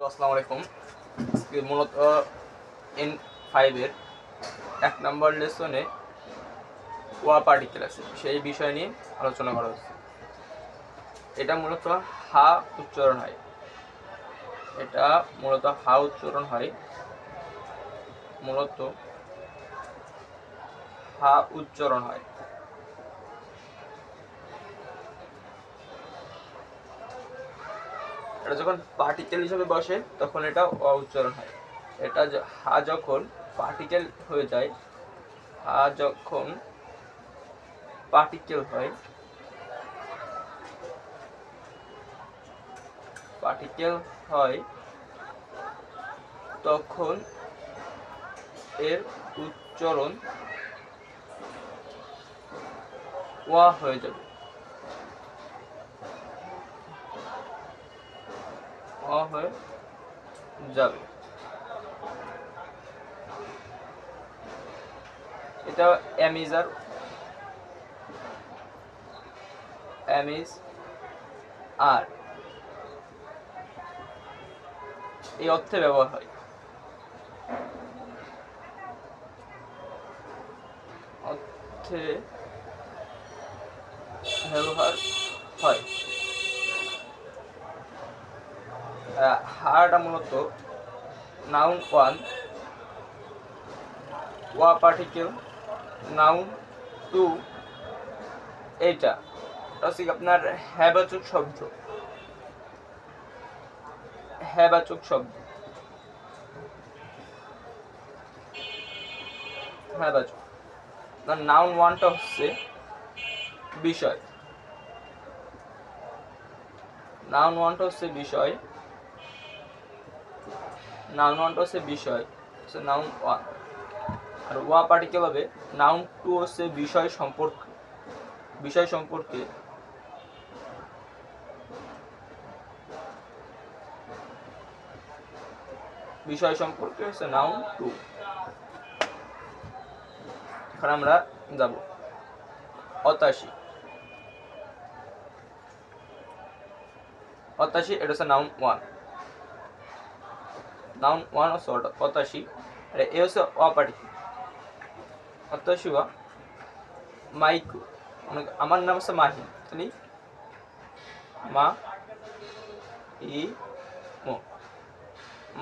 আসসালামু আলাইকুম। আজকে মূলত N5 এর 1 নম্বর লেসনে ওয়া পার্টিকেল আছে সেই বিষয় নিয়ে আলোচনা করা হচ্ছে। এটা মূলত হা উচ্চারণ হয়। এটা মূলত হা উচ্চারণ হয়। মূলত হা উচ্চারণ হয়। এটা যখন পার্টিকেল হিসেবে বসে তখন এটা অ উচ্চারণ হয়। এটা হা যখন পার্টিকেল হয়ে যায়, হা যখন পার্টিকেল হয়, তখন এর উচ্চারণ ওয়া হয়ে যাবে। এটা এমিজ আর এই অর্থে ব্যবহার হয়। হাটা মূলত নাউন 1, ওয়া পার্টিকেল নাউন 2। এটা হচ্ছে আপনার হ্যাবাচক শব্দ। নাউন 1টা হচ্ছে বিষয়। নাউন 1টা হচ্ছে বিষয়। নাউন 1 আর ওয়া পার্টিকেল হবে নাউন 2 হচ্ছে বিষয় সম্পর্কে হচ্ছে নাউন 2। এখন আমরা যাব 88। এটা হচ্ছে নাউন 1। হচ্ছে 88 আর এ হচ্ছে ওয়া পার্টিকেল। 88 ওয়া মাইকু। আমার নাম হচ্ছে মাহিম। তাহলে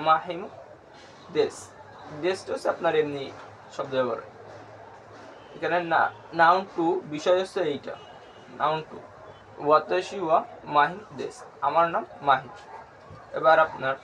মাহিম দেশটা হচ্ছে আপনার এমনি শব্দ ব্যবহার। এখানে নাউন 2 বিষয় হচ্ছে এইটা নাউন 2 ওয়াতাশি ওয়া মাহিম দেশ, আমার নাম মাহিম। এবার আপনার